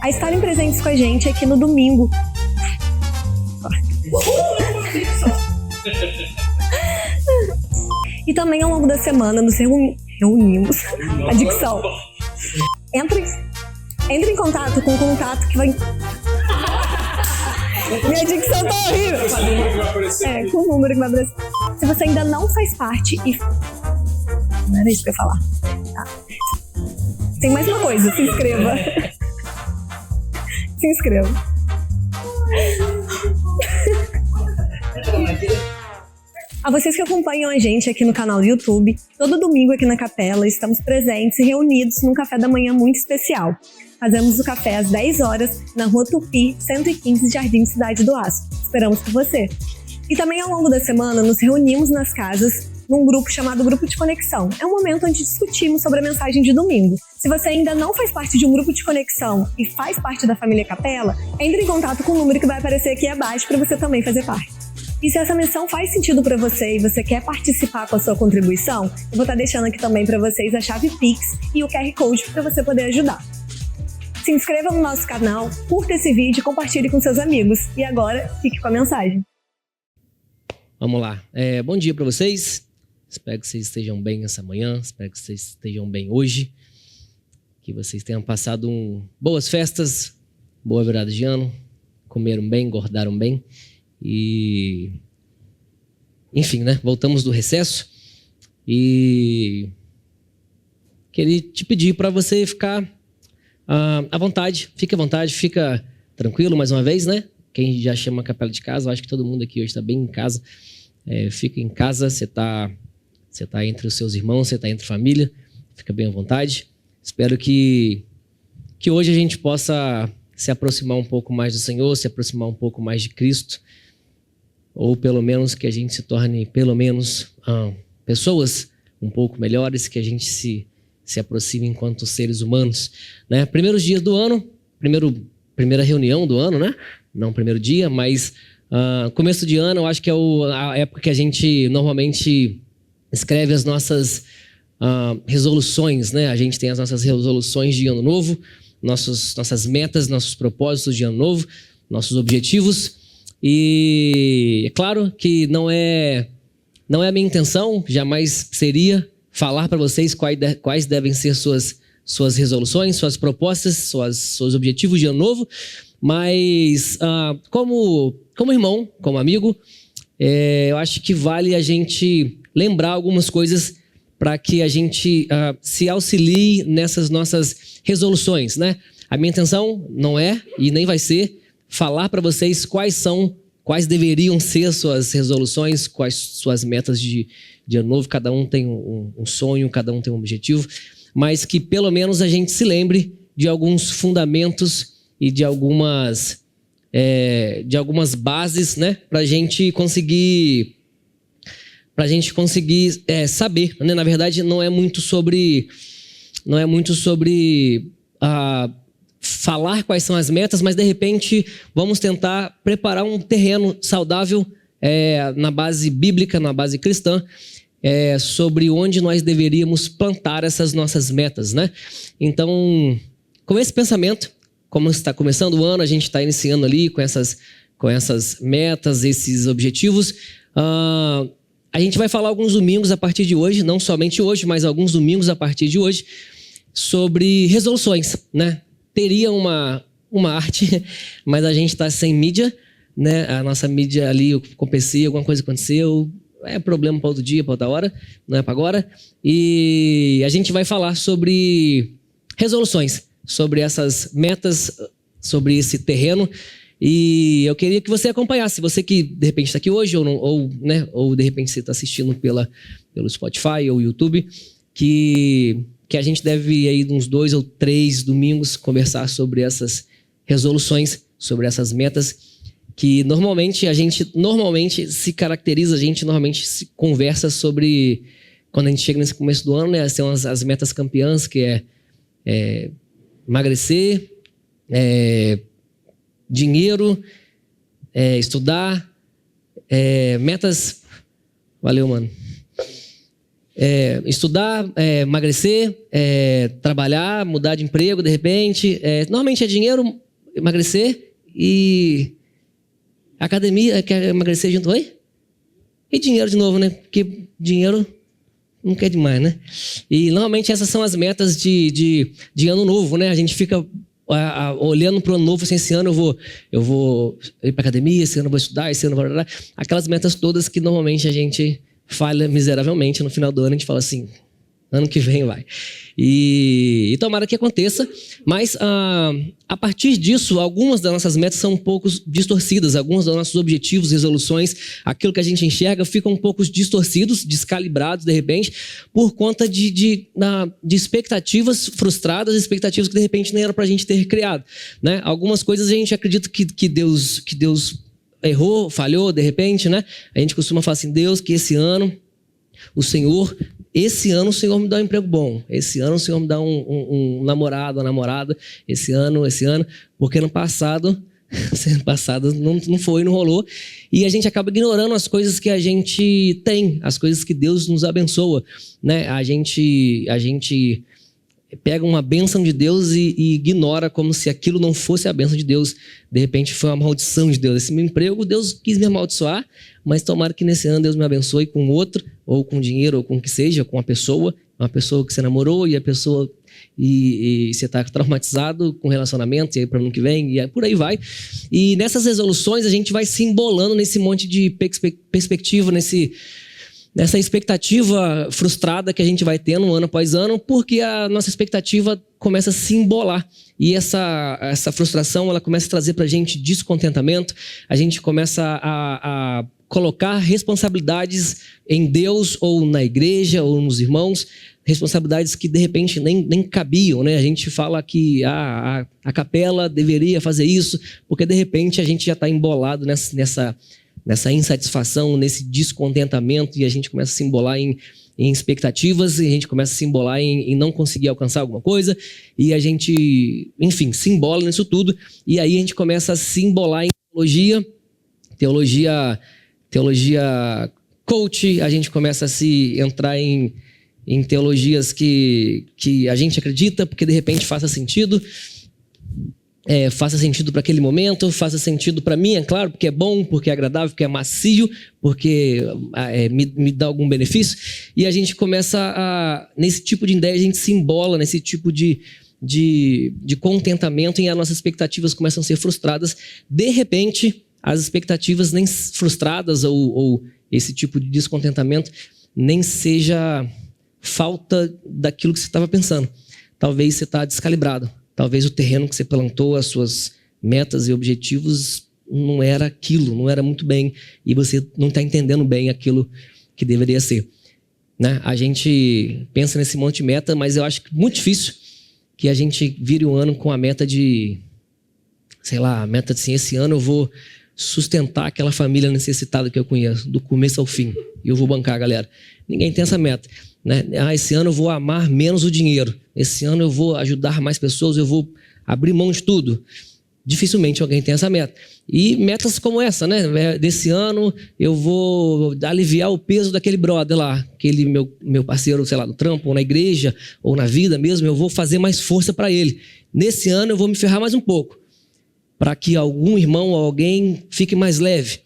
a estarem presentes com a gente aqui no domingo. E também ao longo da semana nos reunimos. A dicção. Entre em contato com o contato que vai... Minha dicção tá horrível. Com o número que vai aparecer. Se você ainda não faz parte e... Não era isso que eu ia falar. Tá. Tem mais uma coisa, se inscreva. Se inscreva. A vocês que acompanham a gente aqui no canal do YouTube, todo domingo aqui na capela estamos presentes e reunidos num café da manhã muito especial. Fazemos o café às 10 horas na Rua Tupi, 115, Jardim Cidade do Aço. Esperamos por você. E também ao longo da semana nos reunimos nas casas num grupo chamado Grupo de Conexão. É um momento onde discutimos sobre a mensagem de domingo. Se você ainda não faz parte de um grupo de conexão e faz parte da família Capela, entre em contato com o número que vai aparecer aqui abaixo para você também fazer parte. E se essa missão faz sentido para você e você quer participar com a sua contribuição, eu vou estar deixando aqui também para vocês a chave Pix e o QR Code para você poder ajudar. Se inscreva no nosso canal, curta esse vídeo e compartilhe com seus amigos. E agora, fique com a mensagem. Vamos lá. Bom dia para vocês. Espero que vocês estejam bem essa manhã. Espero que vocês estejam bem hoje. Que vocês tenham passado boas festas, boa virada de ano, comeram bem, engordaram bem. E... enfim, né? Voltamos do recesso. E... queria te pedir para você ficar à vontade. Fique à vontade, fica tranquilo mais uma vez, né? Quem já chama a capela de casa, eu acho que todo mundo aqui hoje está bem em casa. Fica em casa, você está entre os seus irmãos, você está entre família, fica bem à vontade. Espero que hoje a gente possa se aproximar um pouco mais do Senhor, se aproximar um pouco mais de Cristo, ou pelo menos que a gente se torne, pelo menos, pessoas um pouco melhores, que a gente se aproxime enquanto seres humanos, né? Primeiros dias do ano, primeira reunião do ano, né? Não primeiro dia, mas começo de ano eu acho que é a época que a gente normalmente escreve as nossas resoluções, né? A gente tem as nossas resoluções de ano novo, nossas metas, nossos propósitos de ano novo, nossos objetivos. E é claro que não é a minha intenção, jamais seria falar para vocês quais devem ser suas resoluções, suas propostas, seus objetivos de ano novo, mas como irmão, como amigo, eu acho que vale a gente lembrar algumas coisas para que a gente se auxilie nessas nossas resoluções, né? A minha intenção não é, e nem vai ser, falar para vocês quais deveriam ser as suas resoluções, quais suas metas de ano novo. Cada um tem um sonho, cada um tem um objetivo, mas que pelo menos a gente se lembre de alguns fundamentos e de algumas bases, né? Para a gente conseguir saber, né? Na verdade, não é muito sobre falar quais são as metas, mas de repente vamos tentar preparar um terreno saudável na base bíblica, na base cristã, sobre onde nós deveríamos plantar essas nossas metas, né? Então, com esse pensamento, como está começando o ano, a gente está iniciando ali com essas metas, esses objetivos. A gente vai falar alguns domingos a partir de hoje, não somente hoje, mas alguns domingos a partir de hoje, sobre resoluções, né? Teria uma arte, mas a gente está sem mídia, né? A nossa mídia ali, com o PC, alguma coisa aconteceu, é problema para outro dia, para outra hora, não é para agora. E a gente vai falar sobre resoluções, sobre essas metas, sobre esse terreno. E eu queria que você acompanhasse, você que de repente está aqui hoje, ou de repente você está assistindo pelo Spotify ou YouTube, que a gente deve aí uns 2 ou 3 domingos conversar sobre essas resoluções, sobre essas metas, que normalmente se caracteriza, a gente normalmente se conversa sobre, quando a gente chega nesse começo do ano, né, são as metas campeãs, que é emagrecer, dinheiro, estudar, metas... Valeu, mano. estudar, emagrecer, trabalhar, mudar de emprego de repente. Normalmente é dinheiro, emagrecer e academia, quer emagrecer junto, oi? E dinheiro de novo, né? Porque dinheiro não quer demais, né? E normalmente essas são as metas de ano novo, né? A gente fica olhando para o ano novo, assim, esse ano eu vou ir para academia, esse ano eu vou estudar, esse ano eu vou... Aquelas metas todas que normalmente a gente falha miseravelmente no final do ano, a gente fala assim, ano que vem vai. E tomara que aconteça, mas a partir disso, algumas das nossas metas são um pouco distorcidas, alguns dos nossos objetivos, resoluções, aquilo que a gente enxerga ficam um pouco distorcidos, descalibrados de repente, por conta de expectativas frustradas, expectativas que de repente nem era para a gente ter criado, né? Algumas coisas a gente acredita que Deus errou, falhou de repente, né? A gente costuma falar assim, Deus, que esse ano o Senhor me dá um emprego bom, esse ano o Senhor me dá um namorado, uma namorada, esse ano, porque ano passado não foi, não rolou, e a gente acaba ignorando as coisas que a gente tem, as coisas que Deus nos abençoa, né? A gente pega uma bênção de Deus e ignora como se aquilo não fosse a bênção de Deus. De repente foi uma maldição de Deus. Esse meu emprego, Deus quis me amaldiçoar, mas tomara que nesse ano Deus me abençoe com outro, ou com dinheiro, ou com o que seja, com uma pessoa que você namorou e a pessoa... E você está traumatizado com relacionamento, e aí para o ano que vem, e aí por aí vai. E nessas resoluções a gente vai se embolando nesse monte de perspectiva, nessa expectativa frustrada que a gente vai tendo ano após ano, porque a nossa expectativa começa a se embolar. E essa frustração, ela começa a trazer para a gente descontentamento, a gente começa a colocar responsabilidades em Deus, ou na igreja, ou nos irmãos, responsabilidades que de repente nem cabiam, né? A gente fala que a capela deveria fazer isso, porque de repente a gente já está embolado nessa insatisfação, nesse descontentamento, e a gente começa a se embolar em expectativas, e a gente começa a se embolar em não conseguir alcançar alguma coisa, e a gente, enfim, se embola nisso tudo, e aí a gente começa a se embolar em teologia coach, a gente começa a se entrar em teologias que a gente acredita, porque de repente faça sentido para aquele momento, faça sentido para mim, é claro, porque é bom, porque é agradável, porque é macio, porque me dá algum benefício, e a gente começa nesse tipo de ideia, a gente se embola nesse tipo de contentamento, e as nossas expectativas começam a ser frustradas. De repente, as expectativas nem frustradas ou esse tipo de descontentamento nem seja falta daquilo que você estava pensando. Talvez você está descalibrado. Talvez o terreno que você plantou, as suas metas e objetivos, não era aquilo, não era muito bem, e você não está entendendo bem aquilo que deveria ser, né? A gente pensa nesse monte de meta, mas eu acho que muito difícil que a gente vire um ano com a meta de, sei lá, a meta de assim, esse ano eu vou sustentar aquela família necessitada que eu conheço, do começo ao fim, e eu vou bancar a galera. Ninguém tem essa meta, né? Esse ano eu vou amar menos o dinheiro, esse ano eu vou ajudar mais pessoas, eu vou abrir mão de tudo. Dificilmente alguém tem essa meta. E metas como essa, né? Desse ano eu vou aliviar o peso daquele brother lá, aquele meu parceiro, sei lá, no trampo, ou na igreja, ou na vida mesmo, eu vou fazer mais força para ele. Nesse ano eu vou me ferrar mais um pouco, para que algum irmão ou alguém fique mais leve.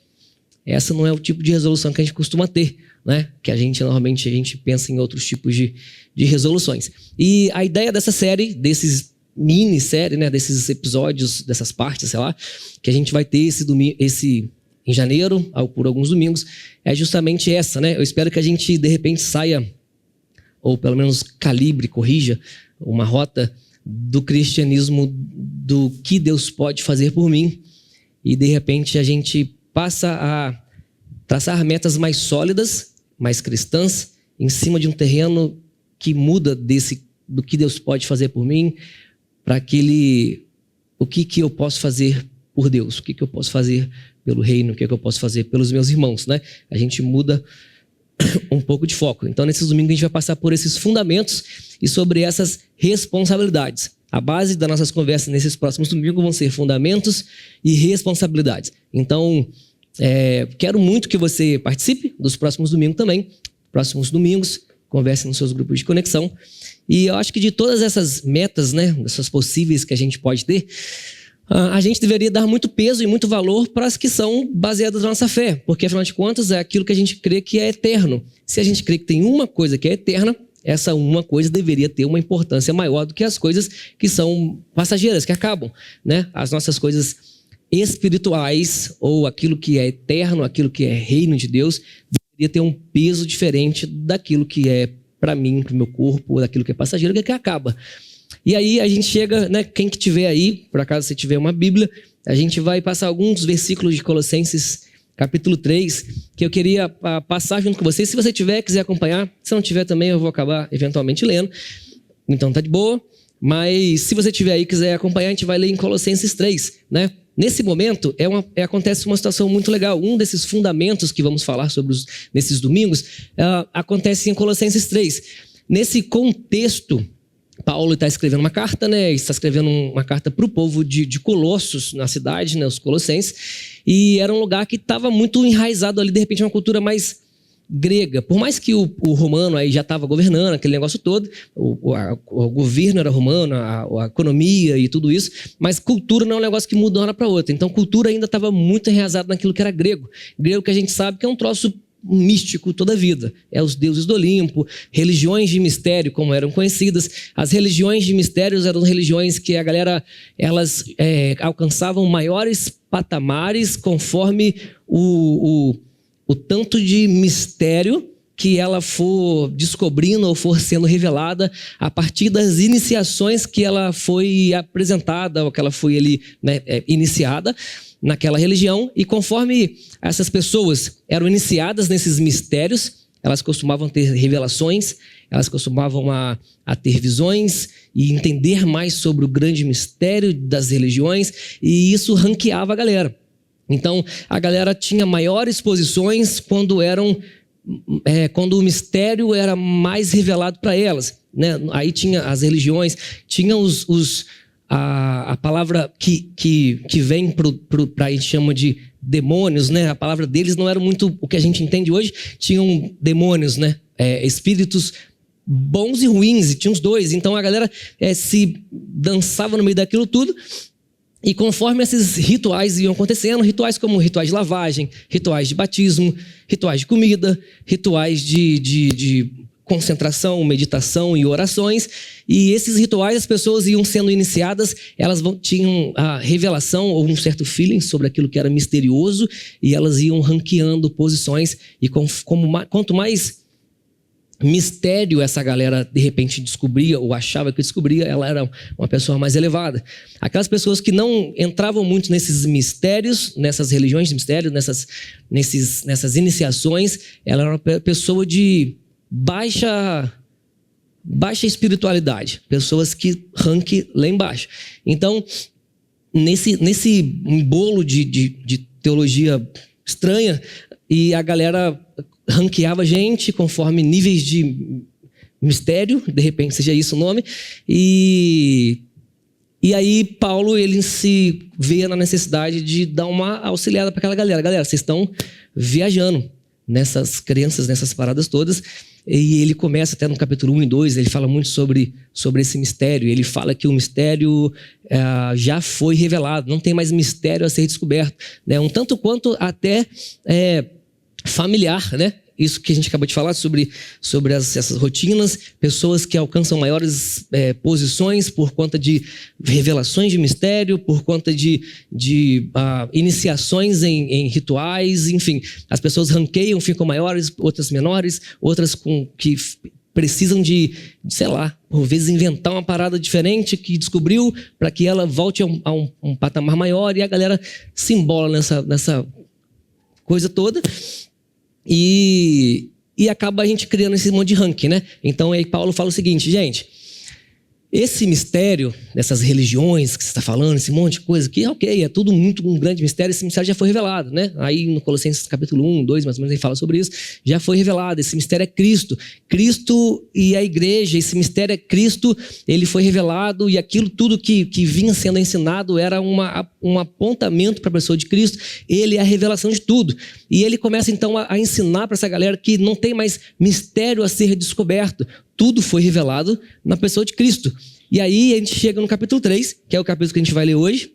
Essa não é o tipo de resolução que a gente costuma ter, né? Que normalmente a gente pensa em outros tipos de resoluções. E a ideia dessa série, desses minissérie, né? Desses episódios, dessas partes, sei lá, que a gente vai ter esse em janeiro, por alguns domingos, é justamente essa, né? Eu espero que a gente, de repente, saia, ou pelo menos calibre, corrija uma rota do cristianismo, do que Deus pode fazer por mim, e de repente a gente passa a traçar metas mais sólidas, mais cristãs, em cima de um terreno que muda do que Deus pode fazer por mim, para o que eu posso fazer por Deus, o que eu posso fazer pelo reino, o que eu posso fazer pelos meus irmãos, né? A gente muda um pouco de foco. Então, nesses domingos a gente vai passar por esses fundamentos e sobre essas responsabilidades. A base das nossas conversas nesses próximos domingos vão ser fundamentos e responsabilidades. Então, quero muito que você participe dos próximos domingos também. Próximos domingos, converse nos seus grupos de conexão. E eu acho que de todas essas metas, né, essas possíveis que a gente pode ter, a gente deveria dar muito peso e muito valor para as que são baseadas na nossa fé, porque afinal de contas é aquilo que a gente crê que é eterno. Se a gente crê que tem uma coisa que é eterna, essa uma coisa deveria ter uma importância maior do que as coisas que são passageiras, que acabam, né? As nossas coisas espirituais, ou aquilo que é eterno, aquilo que é reino de Deus, deveria ter um peso diferente daquilo que é para mim, para o meu corpo, daquilo que é passageiro, que acaba. E aí a gente chega, né, quem que tiver aí, por acaso você tiver uma Bíblia, a gente vai passar alguns versículos de Colossenses capítulo 3, que eu queria passar junto com vocês. Se você quiser acompanhar, se não tiver também eu vou acabar eventualmente lendo, então tá de boa. Mas se você tiver aí e quiser acompanhar, a gente vai ler em Colossenses 3, né? Nesse momento, acontece uma situação muito legal. Um desses fundamentos que vamos falar sobre nesses domingos acontece em Colossenses 3. Nesse contexto, Paulo está escrevendo uma carta, né? Está escrevendo uma carta para o povo de Colossos, na cidade, né? Os colossenses. E era um lugar que estava muito enraizado ali, de repente, uma cultura mais grega. Por mais que o romano aí já estava governando aquele negócio todo, o governo era romano, a economia e tudo isso, mas cultura não é um negócio que muda de uma hora para outra. Então, cultura ainda estava muito enraizada naquilo que era grego. Grego que a gente sabe que é um troço místico toda a vida. É os deuses do Olimpo, religiões de mistério, como eram conhecidas. As religiões de mistérios eram religiões que a galera, elas alcançavam maiores patamares conforme o tanto de mistério que ela for descobrindo ou for sendo revelada a partir das iniciações que ela foi apresentada ou que ela foi ali, né, iniciada naquela religião. E conforme essas pessoas eram iniciadas nesses mistérios, elas costumavam ter revelações, elas costumavam a ter visões e entender mais sobre o grande mistério das religiões, e isso ranqueava a galera. Então, a galera tinha maiores posições quando o mistério era mais revelado para elas, né? Aí tinha as religiões, tinha a palavra que vem para a gente chama de demônios, né? A palavra deles não era muito o que a gente entende hoje. Tinham demônios, né? Espíritos bons e ruins, e tinha os dois. Então a galera se dançava no meio daquilo tudo. E conforme esses rituais iam acontecendo, rituais como rituais de lavagem, rituais de batismo, rituais de comida, rituais de concentração, meditação e orações, e esses rituais as pessoas iam sendo iniciadas, elas tinham a revelação ou um certo feeling sobre aquilo que era misterioso, e elas iam ranqueando posições, e quanto mais mistério essa galera de repente descobria ou achava que descobria, ela era uma pessoa mais elevada. Aquelas pessoas que não entravam muito nesses mistérios, nessas religiões de mistério, nessas iniciações, ela era uma pessoa de baixa espiritualidade, pessoas que ranquem lá embaixo. Então, nesse bolo de teologia estranha, e a galera ranqueava gente conforme níveis de mistério, de repente seja isso o nome, e aí Paulo ele se vê na necessidade de dar uma auxiliada para aquela galera. Galera, vocês estão viajando nessas crenças, nessas paradas todas, e ele começa até no capítulo 1 e 2, ele fala muito sobre esse mistério. Ele fala que o mistério já foi revelado, não tem mais mistério a ser descoberto, né? Um tanto quanto até familiar, né? Isso que a gente acabou de falar sobre essas rotinas, pessoas que alcançam maiores posições por conta de revelações de mistério, por conta de iniciações em rituais, enfim. As pessoas ranqueiam, ficam maiores, outras menores, outras que precisam de, sei lá, por vezes inventar uma parada diferente que descobriu para que ela volte a um patamar maior, e a galera se embola nessa coisa toda. E acaba a gente criando esse monte de ranking, né? Então aí Paulo fala o seguinte: gente, esse mistério dessas religiões que você está falando, esse monte de coisa que, ok, é tudo muito um grande mistério, esse mistério já foi revelado, né? Aí no Colossenses capítulo 1, 2, mais ou menos, ele fala sobre isso, já foi revelado, esse mistério é Cristo. Cristo e a igreja, esse mistério é Cristo, ele foi revelado e aquilo tudo que vinha sendo ensinado era um apontamento para a pessoa de Cristo, ele é a revelação de tudo. E ele começa então a ensinar para essa galera que não tem mais mistério a ser descoberto, tudo foi revelado na pessoa de Cristo. E aí a gente chega no capítulo 3, que é o capítulo que a gente vai ler hoje.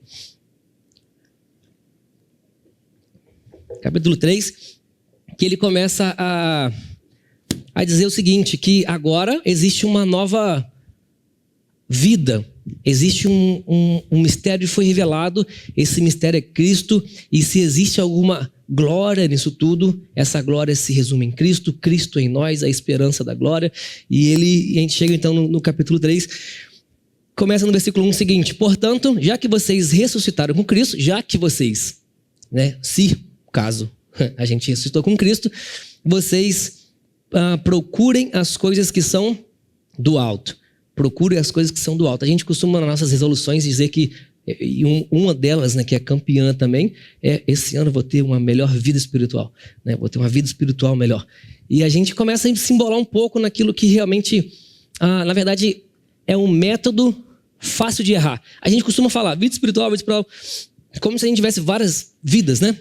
Capítulo 3, que ele começa a dizer o seguinte, que agora existe uma nova vida, existe um mistério que foi revelado, esse mistério é Cristo, e se existe alguma glória nisso tudo, essa glória se resume em Cristo, Cristo em nós, a esperança da glória, e a gente chega então no capítulo 3, começa no versículo 1 seguinte: portanto, já que vocês ressuscitaram com Cristo, já que vocês, se caso a gente ressuscitou com Cristo, vocês procurem as coisas que são do alto. Procurem as coisas que são do alto. A gente costuma nas nossas resoluções dizer que, e uma delas, que é campeã também, esse ano eu vou ter uma melhor vida espiritual, vou ter uma vida espiritual melhor. E a gente começa a se embolar um pouco naquilo que realmente, na verdade, é um método fácil de errar. A gente costuma falar vida espiritual, como se a gente tivesse várias vidas, né?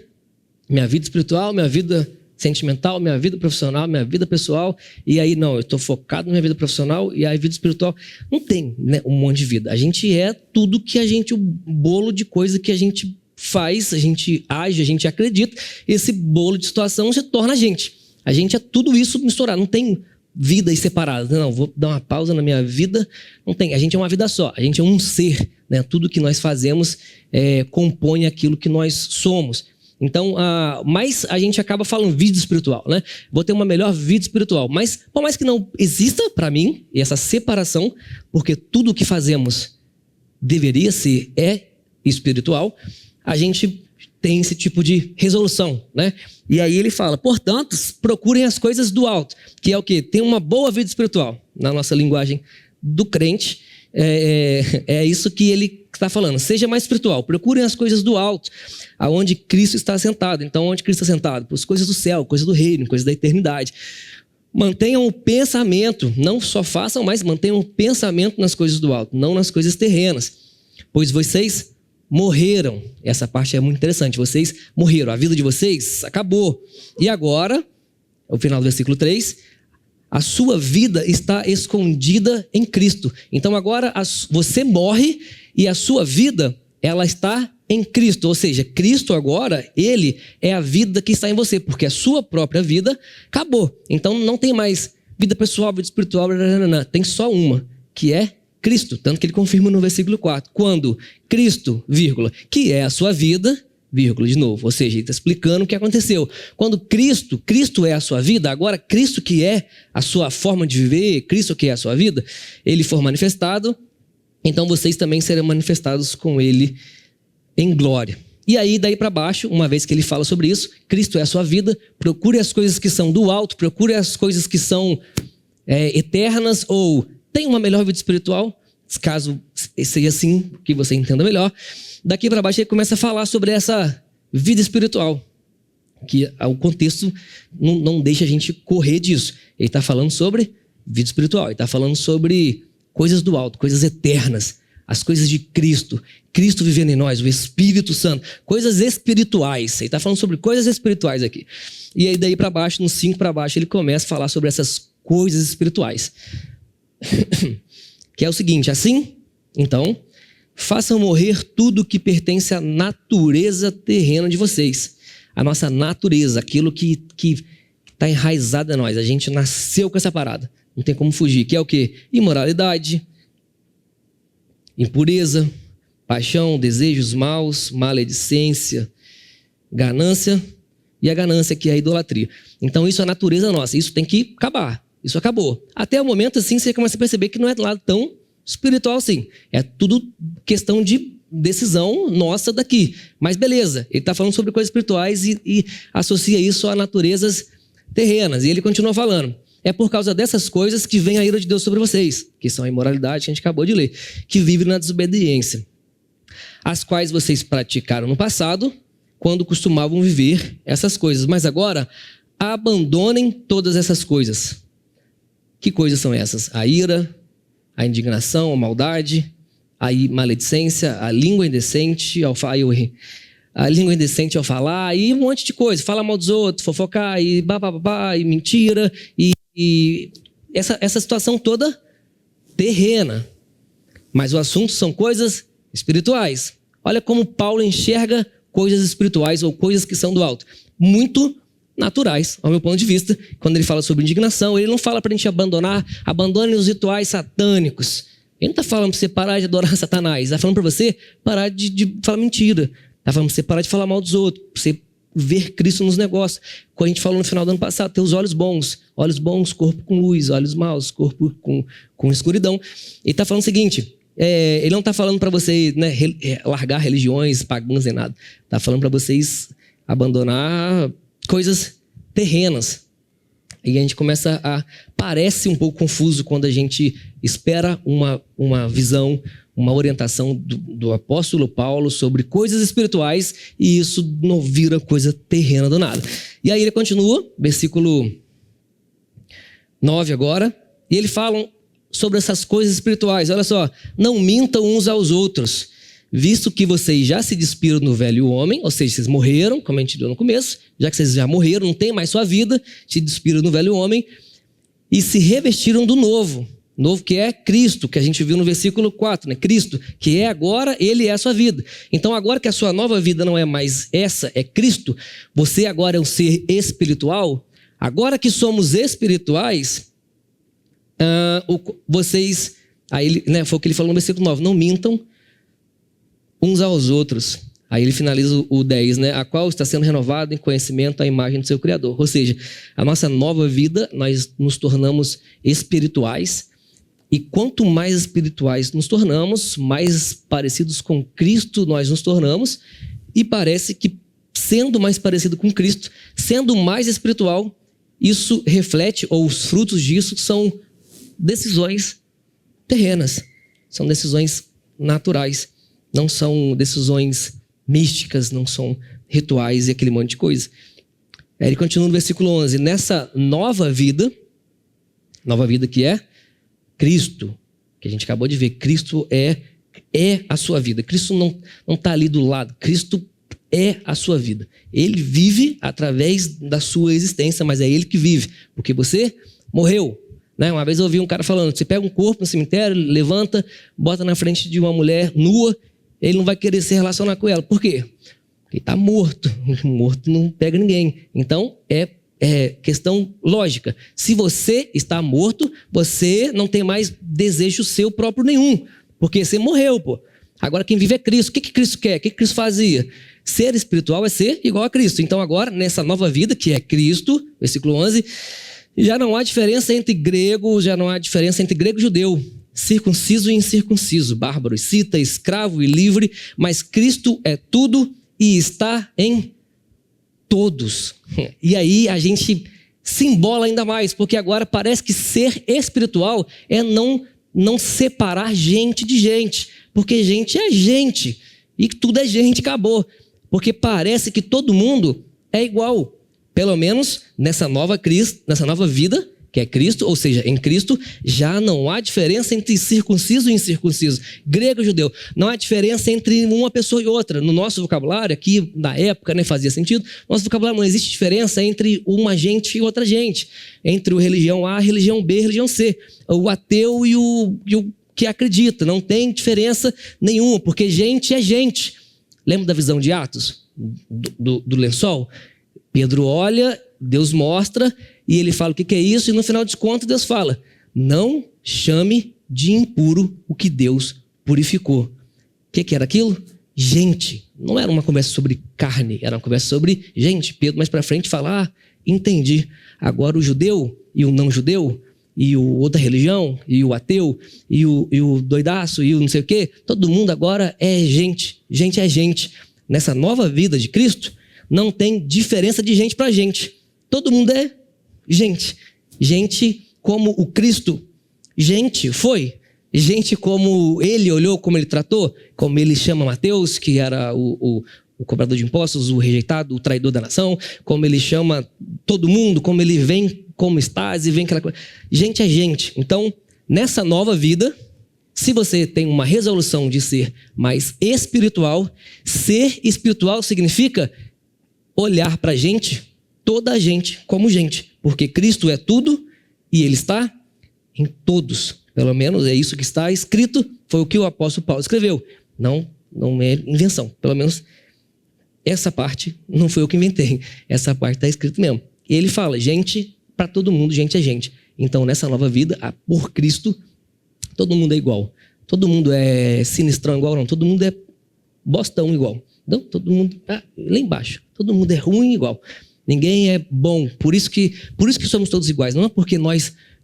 Minha vida espiritual, minha vida sentimental, minha vida profissional, minha vida pessoal, e aí não, eu estou focado na minha vida profissional e a vida espiritual. Não tem um monte de vida. A gente é tudo que o bolo de coisa que a gente faz, a gente age, a gente acredita, esse bolo de situação se torna a gente. A gente é tudo isso misturado, não tem vidas separadas. Não, vou dar uma pausa na minha vida, não tem. A gente é uma vida só, a gente é um ser, tudo que nós fazemos compõe aquilo que nós somos. Então, mas a gente acaba falando vida espiritual, Vou ter uma melhor vida espiritual. Mas, por mais que não exista para mim essa separação, porque tudo o que fazemos deveria ser espiritual, a gente tem esse tipo de resolução, E aí ele fala, portanto, procurem as coisas do alto, que é o quê? Tem uma boa vida espiritual, na nossa linguagem do crente. É isso que ele está falando. Seja mais espiritual. Procurem as coisas do alto, aonde Cristo está assentado. Então, onde Cristo está assentado? As coisas do céu, coisas do reino, coisas da eternidade. Mantenham o pensamento. Não só façam, mas mantenham o pensamento nas coisas do alto, não nas coisas terrenas. Pois vocês morreram. Essa parte é muito interessante. Vocês morreram. A vida de vocês acabou. E agora, o final do versículo 3... a sua vida está escondida em Cristo. Então agora você morre e a sua vida, ela está em Cristo. Ou seja, Cristo agora, ele é a vida que está em você, porque a sua própria vida acabou. Então não tem mais vida pessoal, vida espiritual, tem só uma, que é Cristo. Tanto que ele confirma no versículo 4. Quando Cristo, que é a sua vida, de novo, ou seja, ele está explicando o que aconteceu. Quando Cristo é a sua vida, agora Cristo que é a sua forma de viver, Cristo que é a sua vida, ele for manifestado, então vocês também serão manifestados com ele em glória. E aí, daí para baixo, uma vez que ele fala sobre isso, Cristo é a sua vida, procure as coisas que são do alto, procure as coisas que são eternas, ou tem uma melhor vida espiritual, caso seja assim, que você entenda melhor. Daqui para baixo ele começa a falar sobre essa vida espiritual, que o contexto não deixa a gente correr disso. Ele está falando sobre vida espiritual, ele está falando sobre coisas do alto, coisas eternas, as coisas de Cristo, Cristo vivendo em nós, o Espírito Santo, coisas espirituais. Ele está falando sobre coisas espirituais aqui. E aí daí para baixo, no 5 para baixo, ele começa a falar sobre essas coisas espirituais. Que é o seguinte, assim, então, façam morrer tudo que pertence à natureza terrena de vocês. A nossa natureza, aquilo que está enraizado em nós. A gente nasceu com essa parada. Não tem como fugir. Que é o quê? Imoralidade, impureza, paixão, desejos maus, maledicência, ganância. E a ganância que é a idolatria. Então isso é a natureza nossa. Isso tem que acabar. Isso acabou. Até o momento assim você começa a perceber que não é lá tão espiritual assim. É tudo questão de decisão nossa daqui. Mas beleza, ele está falando sobre coisas espirituais e associa isso a naturezas terrenas. E ele continua falando. É por causa dessas coisas que vem a ira de Deus sobre vocês, que são a imoralidade que a gente acabou de ler, que vive na desobediência, as quais vocês praticaram no passado, quando costumavam viver essas coisas. Mas agora, abandonem todas essas coisas. Que coisas são essas? A ira, a indignação, a maldade, a maledicência, a língua indecente ao falar, e um monte de coisa. Fala mal dos outros, fofocar, e babá, e mentira, e essa situação toda terrena. Mas o assunto são coisas espirituais. Olha como Paulo enxerga coisas espirituais ou coisas que são do alto. Muito naturais, ao meu ponto de vista. Quando ele fala sobre indignação, ele não fala para a gente abandone os rituais satânicos. Ele não está falando para você parar de adorar Satanás. Ele está falando para você parar de falar mentira. Está falando para você parar de falar mal dos outros. Para você ver Cristo nos negócios. Como a gente falou no final do ano passado, ter os olhos bons, corpo com luz, olhos maus, corpo com escuridão. Ele está falando o seguinte, ele não está falando para você, né, largar religiões pagãs nem nada. Está falando para vocês abandonar coisas terrenas. E a gente parece um pouco confuso quando a gente espera uma visão, uma orientação do apóstolo Paulo sobre coisas espirituais e isso não vira coisa terrena do nada. E aí ele continua, versículo 9 agora, e ele fala sobre essas coisas espirituais. Olha só, não mintam uns aos outros, visto que vocês já se despiram do velho homem, ou seja, vocês morreram, como a gente viu no começo, já que vocês já morreram, não tem mais sua vida, se despiram do velho homem e se revestiram do novo que é Cristo, que a gente viu no versículo 4, né? Cristo, que é agora, ele é a sua vida. Então agora que a sua nova vida não é mais essa, é Cristo, você agora é um ser espiritual, agora que somos espirituais, vocês, aí né, foi o que ele falou no versículo 9, não mintam uns aos outros. Aí ele finaliza o 10, né? A qual está sendo renovado em conhecimento à imagem do seu Criador. Ou seja, a nossa nova vida, nós nos tornamos espirituais. E quanto mais espirituais nos tornamos, mais parecidos com Cristo nós nos tornamos. E parece que, sendo mais parecido com Cristo, sendo mais espiritual, isso reflete, ou os frutos disso são decisões terrenas. São decisões naturais. Não são decisões místicas, não são rituais e aquele monte de coisa. Ele continua no versículo 11. Nessa nova vida que é Cristo, que a gente acabou de ver, Cristo é a sua vida. Cristo não está ali do lado, Cristo é a sua vida. Ele vive através da sua existência, mas é ele que vive, porque você morreu. Né? Uma vez eu ouvi um cara falando, você pega um corpo no cemitério, levanta, bota na frente de uma mulher nua, ele não vai querer se relacionar com ela. Por quê? Porque ele está morto. Morto não pega ninguém. Então, é questão lógica. Se você está morto, você não tem mais desejo seu próprio nenhum. Porque você morreu, pô. Agora quem vive é Cristo. O que Cristo quer? O que Cristo fazia? Ser espiritual é ser igual a Cristo. Então agora, nessa nova vida, que é Cristo, versículo 11, já não há diferença entre grego e judeu, circunciso e incircunciso, bárbaro, escita, escravo e livre, mas Cristo é tudo e está em todos. E aí a gente se embola ainda mais, porque agora parece que ser espiritual é não separar gente de gente, porque gente é gente, e tudo é gente, acabou. Porque parece que todo mundo é igual, pelo menos nessa nova vida, que é Cristo, ou seja, em Cristo, já não há diferença entre circunciso e incircunciso, grego e judeu. Não há diferença entre uma pessoa e outra. No nosso vocabulário, aqui na época, né, fazia sentido, no nosso vocabulário não existe diferença entre uma gente e outra gente. Entre o religião A, a religião B, a religião C. O ateu e o que acredita. Não tem diferença nenhuma, porque gente é gente. Lembra da visão de Atos? Do lençol? Pedro olha, Deus mostra, e ele fala o que é isso, e no final de contas Deus fala, não chame de impuro o que Deus purificou. O que era aquilo? Gente. Não era uma conversa sobre carne, era uma conversa sobre gente. Pedro mais para frente fala, entendi. Agora o judeu e o não judeu, e o outra religião, e o ateu, e o doidaço, e o não sei o quê, todo mundo agora é gente. Gente é gente. Nessa nova vida de Cristo, não tem diferença de gente para gente. Todo mundo é gente. gente como o Cristo, gente foi. Gente como ele olhou, como ele tratou, como ele chama Mateus, que era o cobrador de impostos, o rejeitado, o traidor da nação, como ele chama todo mundo, como ele vem como estás e vem aquela coisa. Gente é gente. Então, nessa nova vida, se você tem uma resolução de ser mais espiritual, ser espiritual significa olhar para a gente, toda a gente, como gente. Porque Cristo é tudo e ele está em todos. Pelo menos é isso que está escrito, foi o que o apóstolo Paulo escreveu. Não é invenção. Pelo menos essa parte não foi eu que inventei. Essa parte está escrito mesmo. E ele fala, gente, para todo mundo, gente é gente. Então, nessa nova vida, por Cristo, todo mundo é igual. Todo mundo é sinistrão igual, não. Todo mundo é bostão igual. Então, todo mundo lá embaixo. Todo mundo é ruim igual. Ninguém é bom. Por isso que somos todos iguais. Não é porque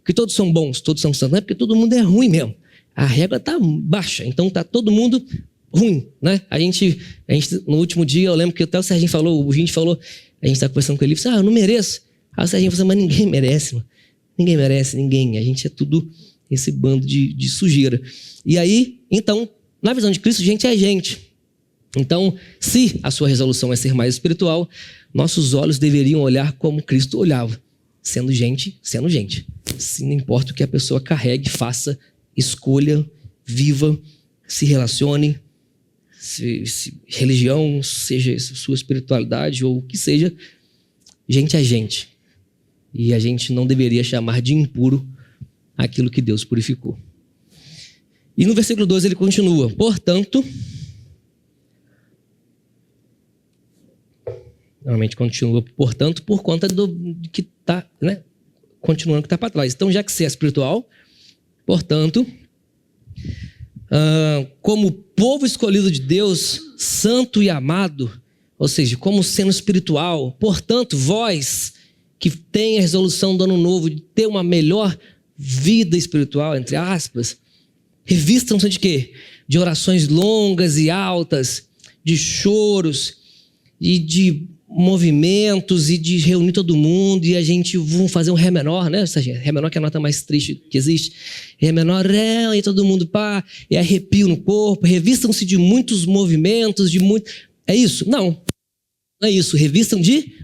que todos são bons, todos são santos. Não é porque todo mundo é ruim mesmo. A régua está baixa. Então, está todo mundo ruim, né? A gente, no último dia, eu lembro que até o Serginho falou, a gente estava conversando com ele, eu não mereço. Aí o Serginho falou, mas ninguém merece, mano. Ninguém merece, ninguém. A gente é tudo esse bando de sujeira. E aí, então, na visão de Cristo, gente é gente. Então, se a sua resolução é ser mais espiritual, nossos olhos deveriam olhar como Cristo olhava. Sendo gente, sendo gente. Se não importa o que a pessoa carregue, faça, escolha, viva, se relacione, se religião, seja sua espiritualidade ou o que seja, gente é gente. E a gente não deveria chamar de impuro aquilo que Deus purificou. E no versículo 12 ele continua, portanto, normalmente continua, portanto, por conta do que está, né? Continuando o que está para trás. Então, já que você é espiritual, portanto, como povo escolhido de Deus, santo e amado, ou seja, como sendo espiritual, portanto, vós que tem a resolução do ano novo de ter uma melhor vida espiritual, entre aspas, revistam-se de quê? De orações longas e altas, de choros e de movimentos e de reunir todo mundo e a gente vamos fazer um Ré menor, né? Ré menor que é a nota mais triste que existe. Ré menor, e todo mundo e arrepio no corpo, revistam-se de muitos movimentos, É isso? Não é isso. Revistam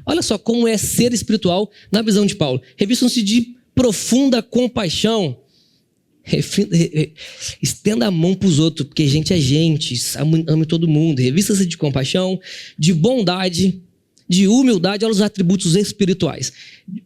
olha só como é ser espiritual na visão de Paulo. Revistam-se de profunda compaixão. Estenda a mão para os outros, porque gente é gente, ame todo mundo. Revista-se de compaixão, de bondade, de humildade, olha os atributos espirituais.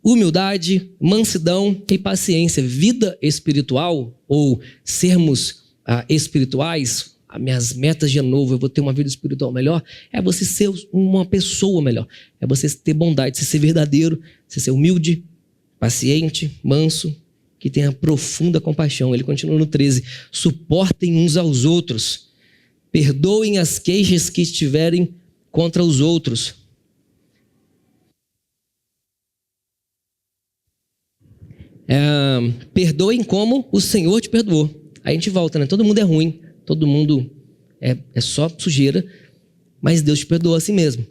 Humildade, mansidão e paciência. Vida espiritual, ou sermos espirituais, as minhas metas de ano novo, eu vou ter uma vida espiritual melhor, é você ser uma pessoa melhor. É você ter bondade, você ser verdadeiro, você ser humilde, paciente, manso, que tenha profunda compaixão. Ele continua no 13. Suportem uns aos outros. Perdoem as queixas que estiverem contra os outros. Perdoem como o Senhor te perdoou. Aí a gente volta, né? Todo mundo é ruim, todo mundo é só sujeira, mas Deus te perdoou a si mesmo.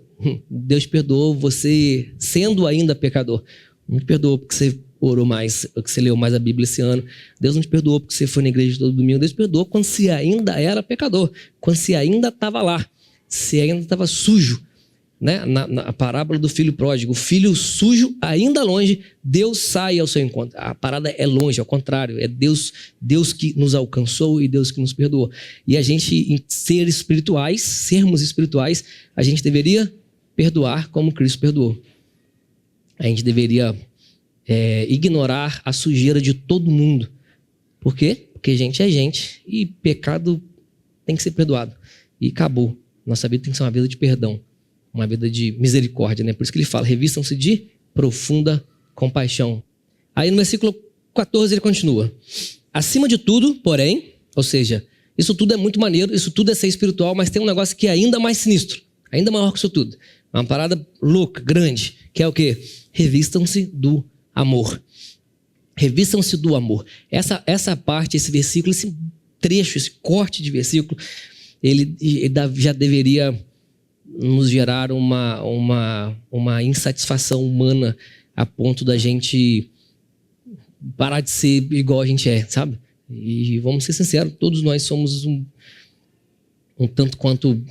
Deus te perdoou você sendo ainda pecador. Não te perdoou porque você orou mais, porque você leu mais a Bíblia esse ano. Deus não te perdoou porque você foi na igreja todo domingo. Deus te perdoou quando você ainda era pecador, quando você ainda estava lá, você ainda estava sujo. Né? Na parábola do filho pródigo, o filho sujo ainda longe, Deus sai ao seu encontro. A parada é longe, ao contrário, é Deus que nos alcançou e Deus que nos perdoou. E a gente, em sermos espirituais, a gente deveria perdoar como Cristo perdoou. A gente deveria ignorar a sujeira de todo mundo. Por quê? Porque gente é gente e pecado tem que ser perdoado. E acabou. Nossa vida tem que ser uma vida de perdão. Uma vida de misericórdia, né? Por isso que ele fala, revistam-se de profunda compaixão. Aí no versículo 14 ele continua. Acima de tudo, porém, ou seja, isso tudo é muito maneiro, isso tudo é ser espiritual, mas tem um negócio que é ainda mais sinistro, ainda maior que isso tudo. É uma parada louca, grande, que é o quê? Revistam-se do amor. Revistam-se do amor. Essa parte, esse versículo, esse trecho, esse corte de versículo, ele já deveria nos gerar uma insatisfação humana a ponto da gente parar de ser igual a gente é, sabe? E vamos ser sinceros, todos nós somos um tanto quanto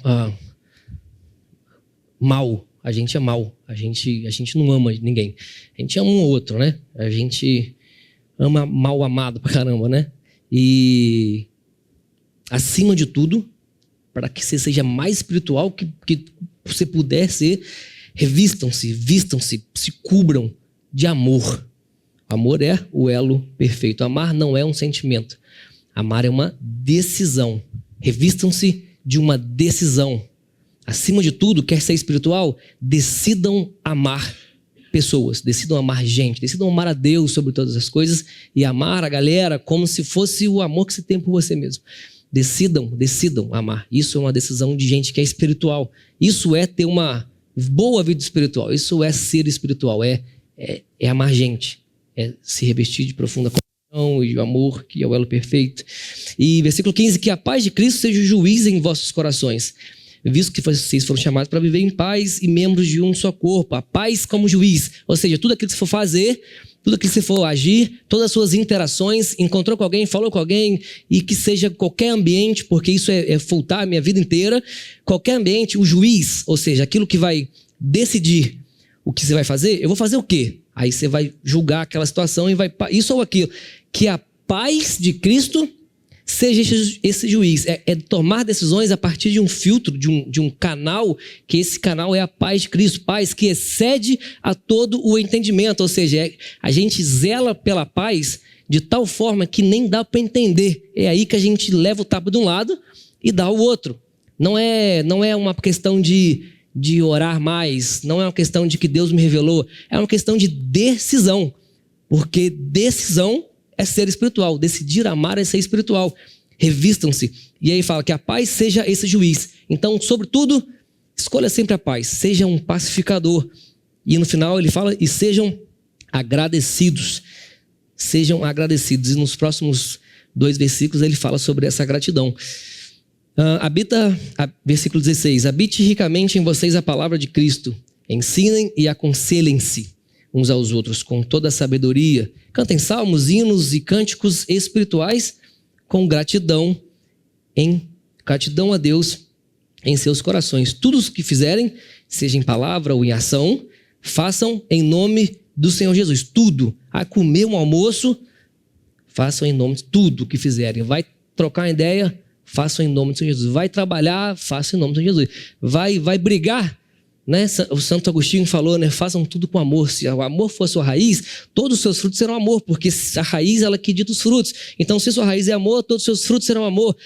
mal. A gente é mal. A gente não ama ninguém. A gente ama um ou outro, né? A gente ama mal amado pra caramba, né? E acima de tudo, para que você seja mais espiritual que você puder ser, revistam-se, vistam-se, se cubram de amor. Amor é o elo perfeito. Amar não é um sentimento. Amar é uma decisão. Revistam-se de uma decisão. Acima de tudo, quer ser espiritual? Decidam amar pessoas, decidam amar gente, decidam amar a Deus sobre todas as coisas e amar a galera como se fosse o amor que você tem por você mesmo. Decidam amar. Isso é uma decisão de gente que é espiritual. Isso é ter uma boa vida espiritual. Isso é ser espiritual. É amar gente. É se revestir de profunda compaixão e de amor, que é o elo perfeito. E versículo 15, que a paz de Cristo seja o juiz em vossos corações, visto que vocês foram chamados para viver em paz e membros de um só corpo. A paz como juiz. Ou seja, tudo aquilo que você for fazer, tudo aquilo que você for agir, todas as suas interações, encontrou com alguém, falou com alguém, e que seja qualquer ambiente, porque isso é full time, a minha vida inteira, qualquer ambiente, o juiz, ou seja, aquilo que vai decidir o que você vai fazer, eu vou fazer o quê? Aí você vai julgar aquela situação e vai... Isso ou aquilo. Que a paz de Cristo seja esse juiz. É tomar decisões a partir de um filtro, de um canal, que esse canal é a paz de Cristo. Paz que excede a todo o entendimento. Ou seja, a gente zela pela paz de tal forma que nem dá para entender. É aí que a gente leva o tapa de um lado e dá o outro. Não é uma questão de orar mais, não é uma questão de que Deus me revelou, é uma questão de decisão, porque decisão é ser espiritual, decidir amar é ser espiritual. Revistam-se, e aí fala que a paz seja esse juiz. Então, sobretudo, escolha sempre a paz, seja um pacificador, e no final ele fala, e sejam agradecidos, e nos próximos 2 versículos ele fala sobre essa gratidão. Versículo 16, habite ricamente em vocês a palavra de Cristo, ensinem e aconselhem-se uns aos outros com toda a sabedoria, cantem salmos, hinos e cânticos espirituais com gratidão a Deus em seus corações. Tudo o que fizerem, seja em palavra ou em ação, façam em nome do Senhor Jesus. Tudo, a comer um almoço, façam em nome de tudo que fizerem. Vai trocar uma ideia, façam em nome do Senhor Jesus. Vai trabalhar, façam em nome do Senhor Jesus. Vai brigar, né? O Santo Agostinho falou, né? Façam tudo com amor. Se o amor for a sua raiz, todos os seus frutos serão amor, porque a raiz ela que dita os frutos. Então, se a sua raiz é amor, todos os seus frutos serão amor.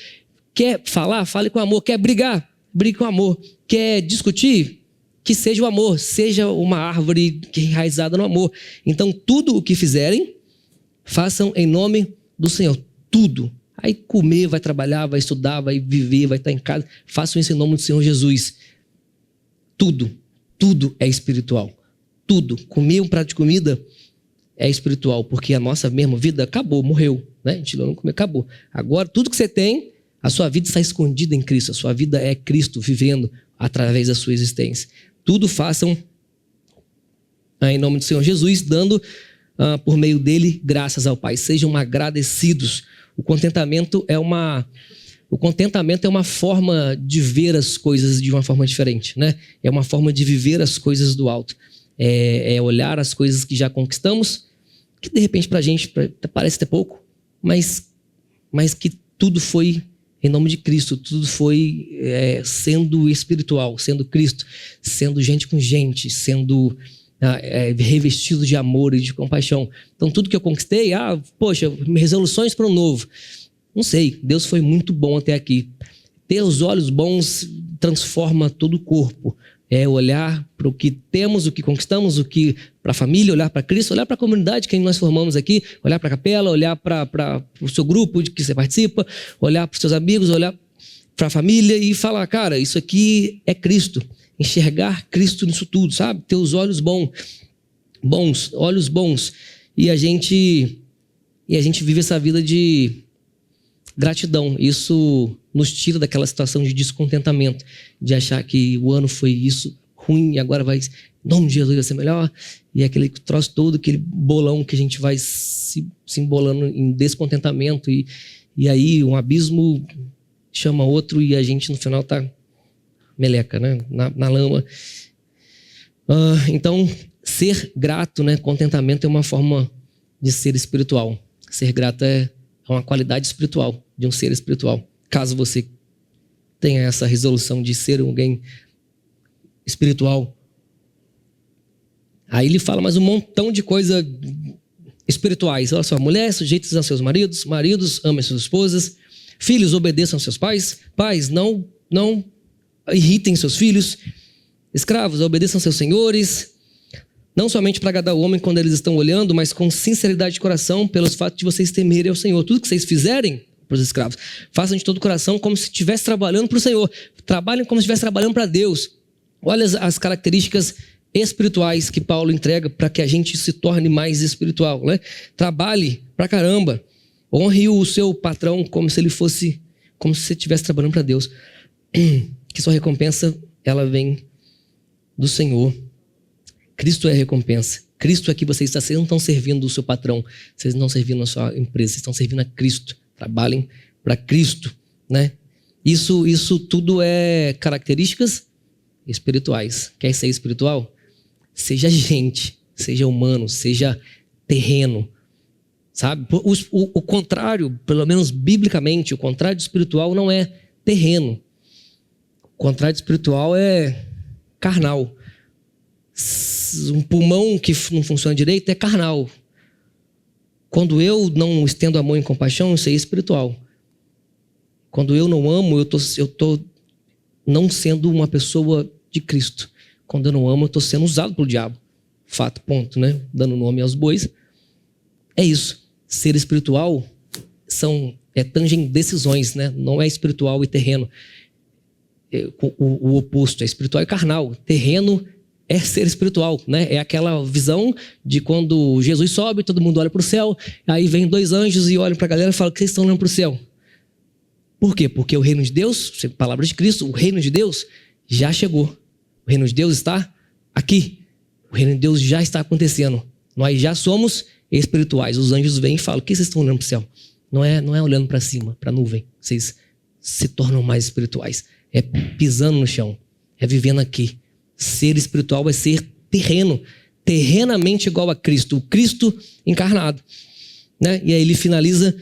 Quer falar? Fale com amor. Quer brigar? Brigue com amor. Quer discutir? Que seja o amor, seja uma árvore enraizada no amor. Então, tudo o que fizerem, façam em nome do Senhor. Tudo. Aí comer, vai trabalhar, vai estudar, vai viver, vai estar em casa. Façam isso em nome do Senhor Jesus. Tudo é espiritual. Tudo. Comer um prato de comida é espiritual, porque a nossa mesma vida acabou, morreu. Né? A gente não comeu, acabou. Agora, tudo que você tem, a sua vida está escondida em Cristo. A sua vida é Cristo vivendo através da sua existência. Tudo façam em nome do Senhor Jesus, dando por meio dele graças ao Pai. Sejam agradecidos. O contentamento é uma forma de ver as coisas de uma forma diferente, né? É uma forma de viver as coisas do alto. É olhar as coisas que já conquistamos, que de repente pra gente parece ter pouco, mas que tudo foi em nome de Cristo, tudo foi sendo espiritual, sendo Cristo, sendo gente com gente, sendo revestido de amor e de compaixão. Então tudo que eu conquistei, resoluções para o novo. Não sei, Deus foi muito bom até aqui. Ter os olhos bons transforma todo o corpo. É olhar para o que temos, o que conquistamos, para a família, olhar para Cristo, olhar para a comunidade que nós formamos aqui, olhar para a capela, olhar para o seu grupo de que você participa, olhar para os seus amigos, olhar para a família e falar, cara, isso aqui é Cristo. Enxergar Cristo nisso tudo, sabe? Ter os olhos olhos bons. E a gente vive essa vida de gratidão. Isso nos tira daquela situação de descontentamento, de achar que o ano foi isso ruim e agora vai, em nome de Jesus vai ser melhor. E aquele troço todo, aquele bolão que a gente vai se embolando em descontentamento e aí um abismo chama outro e a gente no final tá meleca, né? Na lama. Então, ser grato, né? Contentamento é uma forma de ser espiritual. Ser grato é uma qualidade espiritual, de um ser espiritual. Caso você tenha essa resolução de ser alguém espiritual. Aí ele fala mais um montão de coisas espirituais. Olha só, mulheres sujeitas a seus maridos, maridos amem suas esposas, filhos obedeçam aos seus pais, pais não irritem seus filhos, escravos obedeçam seus senhores, não somente para agradar o homem quando eles estão olhando, mas com sinceridade de coração, pelos fatos de vocês temerem ao Senhor. Tudo que vocês fizerem para os escravos, façam de todo o coração como se estivesse trabalhando para o Senhor. Trabalhem como se estivesse trabalhando para Deus. Olha as características espirituais que Paulo entrega para que a gente se torne mais espiritual, né? Trabalhe pra caramba. Honre o seu patrão como se você estivesse trabalhando para Deus. Que sua recompensa, ela vem do Senhor. Cristo é a recompensa. Cristo é que vocês não estão servindo o seu patrão, vocês não estão servindo a sua empresa, vocês estão servindo a Cristo. Trabalhem para Cristo, né? Isso tudo é características espirituais. Quer ser espiritual? Seja gente, seja humano, seja terreno, sabe? O contrário, pelo menos biblicamente, o contrário de espiritual não é terreno. O contrário de espiritual é carnal. Um pulmão que não funciona direito é carnal. Quando eu não estendo a mão em compaixão, isso é espiritual. Quando eu não amo, eu tô não sendo uma pessoa de Cristo. Quando eu não amo, eu estou sendo usado pelo diabo. Fato, ponto, né? Dando nome aos bois. É isso. Ser espiritual tangem decisões, né? Não é espiritual e terreno. O oposto, é espiritual e carnal. Terreno é ser espiritual, né? É aquela visão de quando Jesus sobe, todo mundo olha para o céu, aí vem 2 anjos e olham para a galera e falam que vocês estão olhando para o céu. Por quê? Porque o reino de Deus, palavra de Cristo, o reino de Deus já chegou. O reino de Deus está aqui. O reino de Deus já está acontecendo. Nós já somos espirituais. Os anjos vêm e falam, o que vocês estão olhando para o céu? Não é olhando para cima, para a nuvem. Vocês se tornam mais espirituais. É pisando no chão. É vivendo aqui. Ser espiritual é ser terreno. Terrenamente igual a Cristo. O Cristo encarnado. Né? E aí ele finaliza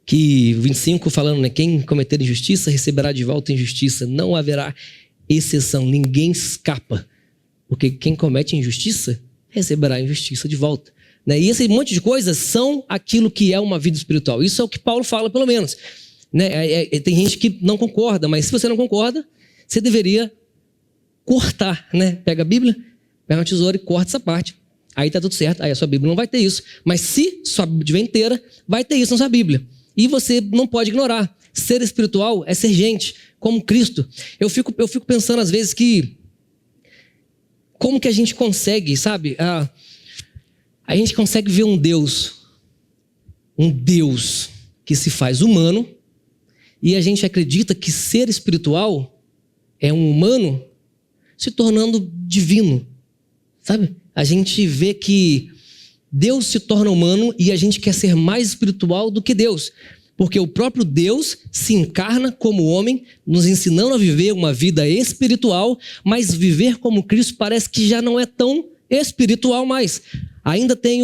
que 25 falando, né? Quem cometer injustiça receberá de volta injustiça. Não haverá exceção. Ninguém escapa. Porque quem comete injustiça receberá injustiça de volta. Né? E esse monte de coisas são aquilo que é uma vida espiritual. Isso é o que Paulo fala, pelo menos. Né? Tem gente que não concorda, mas se você não concorda, você deveria cortar, né? Pega a Bíblia, pega uma tesoura e corta essa parte. Aí tá tudo certo. Aí a sua Bíblia não vai ter isso. Mas se sua Bíblia estiver inteira, vai ter isso na sua Bíblia. E você não pode ignorar. Ser espiritual é ser gente, como Cristo. Eu fico pensando às vezes que como que a gente consegue, sabe? A gente consegue ver um Deus que se faz humano, e a gente acredita que ser espiritual é um humano se tornando divino, sabe? A gente vê que Deus se torna humano e a gente quer ser mais espiritual do que Deus, porque o próprio Deus se encarna como homem, nos ensinando a viver uma vida espiritual, mas viver como Cristo parece que já não é tão espiritual mais. Ainda tem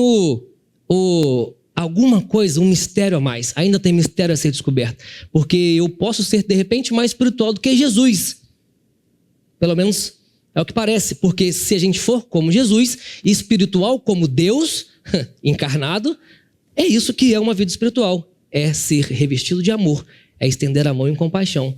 alguma coisa, um mistério a mais. Ainda tem mistério a ser descoberto. Porque eu posso ser, de repente, mais espiritual do que Jesus. Pelo menos é o que parece. Porque se a gente for como Jesus, espiritual como Deus, encarnado, é isso que é uma vida espiritual. É ser revestido de amor. É estender a mão em compaixão.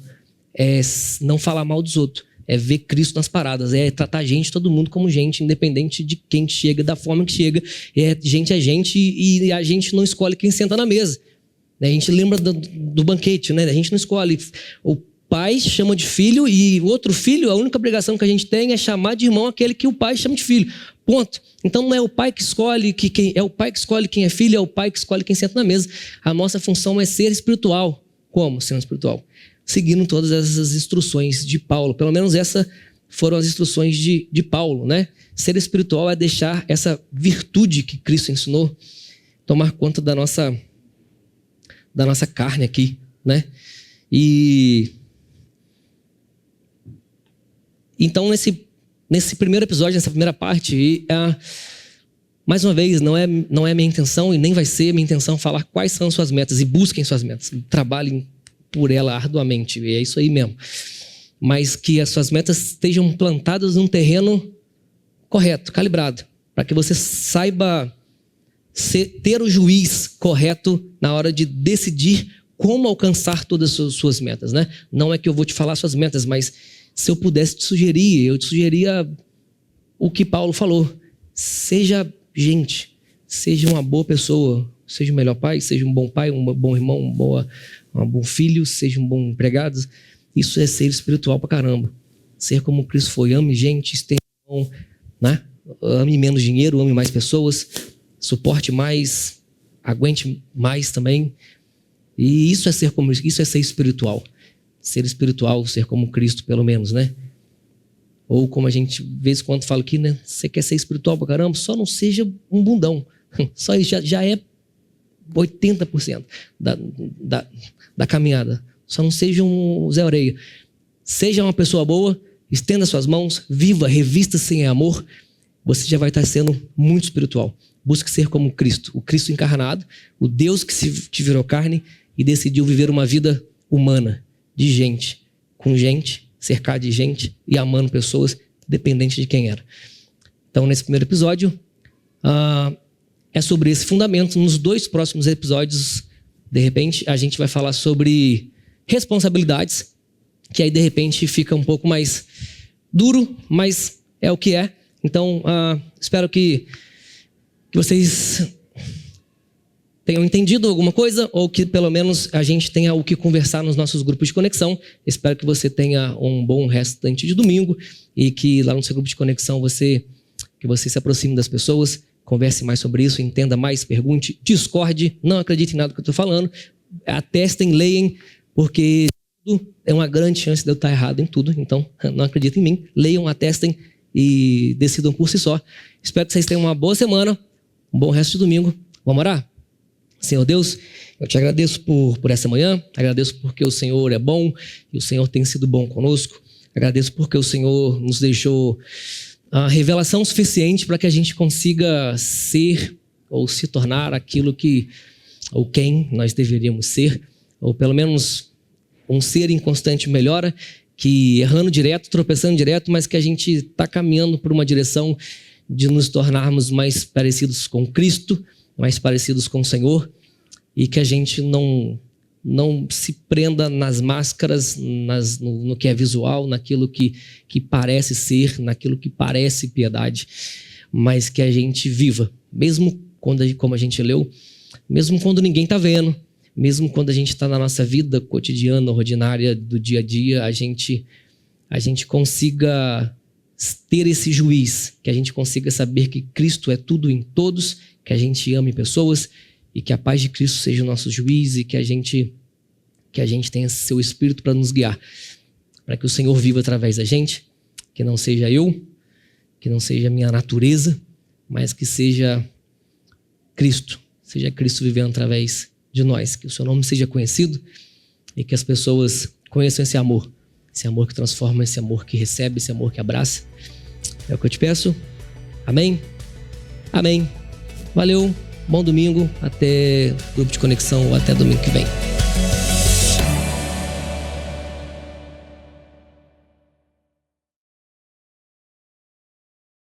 É não falar mal dos outros. É ver Cristo nas paradas, é tratar todo mundo como gente, independente de quem chega, da forma que chega. É gente e a gente não escolhe quem senta na mesa. A gente lembra do banquete, né? A gente não escolhe. O pai chama de filho e o outro filho, a única obrigação que a gente tem é chamar de irmão aquele que o pai chama de filho. Ponto. Então não é o pai que escolhe é o pai que escolhe quem é filho, é o pai que escolhe quem senta na mesa. A nossa função é ser espiritual. Como sendo espiritual? seguindo todas essas instruções de Paulo. Pelo menos essas foram as instruções de Paulo, né? Ser espiritual é deixar essa virtude que Cristo ensinou tomar conta da nossa carne aqui, né? E então nesse primeiro episódio, nessa primeira parte, mais uma vez, não é minha intenção e nem vai ser minha intenção falar quais são suas metas, e busquem suas metas, trabalhem por ela arduamente, e é isso aí mesmo. Mas que as suas metas estejam plantadas num terreno correto, calibrado, para que você saiba ter o juiz correto na hora de decidir como alcançar todas as suas metas, né? Não é que eu vou te falar suas metas, mas se eu pudesse te sugerir, eu te sugeria o que Paulo falou. Seja gente, seja uma boa pessoa, seja um melhor pai, seja um bom irmão, um bom filho, seja um bom empregado. Isso é ser espiritual pra caramba. Ser como Cristo foi. Ame gente, estenda a mão, né? Ame menos dinheiro, ame mais pessoas, suporte mais, aguente mais também. E isso é ser espiritual. Ser espiritual, ser como Cristo, pelo menos, né? Ou como a gente, de vez em quando, fala aqui, né? Você quer ser espiritual pra caramba? Só não seja um bundão. Só isso já é 80% da caminhada. Só não seja um Zé Orelha. Seja uma pessoa boa, estenda suas mãos, viva, revista-se em amor. Você já vai estar sendo muito espiritual. Busque ser como Cristo, o Cristo encarnado, o Deus que te virou carne e decidiu viver uma vida humana, de gente, com gente, cercado de gente e amando pessoas, dependente de quem era. Então, nesse primeiro episódio, é sobre esse fundamento. Nos 2 próximos episódios, de repente, a gente vai falar sobre responsabilidades, que aí, de repente, fica um pouco mais duro, mas é o que é. Então, espero que vocês tenham entendido alguma coisa, ou que pelo menos a gente tenha o que conversar nos nossos grupos de conexão. Espero que você tenha um bom restante de domingo e que lá no seu grupo de conexão que você se aproxime das pessoas, converse mais sobre isso, entenda mais, pergunte, discorde, não acredite em nada que eu estou falando, atestem, leem, porque tudo é uma grande chance de eu estar errado em tudo. Então, não acreditem em mim, leiam, atestem e decidam por si só. Espero que vocês tenham uma boa semana, um bom resto de domingo. Vamos orar? Senhor Deus, eu te agradeço por essa manhã, agradeço porque o Senhor é bom e o Senhor tem sido bom conosco. Agradeço porque o Senhor nos deixou a revelação suficiente para que a gente consiga ser ou se tornar aquilo ou quem nós deveríamos ser, ou pelo menos um ser em constante melhora, que errando direto, tropeçando direto, mas que a gente está caminhando por uma direção de nos tornarmos mais parecidos com Cristo, mais parecidos com o Senhor, e que a gente não se prenda nas máscaras, no que é visual, naquilo que parece ser, naquilo que parece piedade, mas que a gente viva, mesmo como a gente leu, mesmo quando ninguém está vendo, mesmo quando a gente está na nossa vida cotidiana, ordinária, do dia a dia, a gente consiga ter esse juiz, que a gente consiga saber que Cristo é tudo em todos, que a gente ame pessoas e que a paz de Cristo seja o nosso juiz e que a gente tenha seu Espírito para nos guiar, para que o Senhor viva através da gente, que não seja eu, que não seja a minha natureza, mas que seja Cristo vivendo através de nós, que o seu nome seja conhecido e que as pessoas conheçam esse amor que transforma, esse amor que recebe, esse amor que abraça. É o que eu te peço. Amém? Amém. Valeu, bom domingo, até grupo de conexão ou até domingo que vem.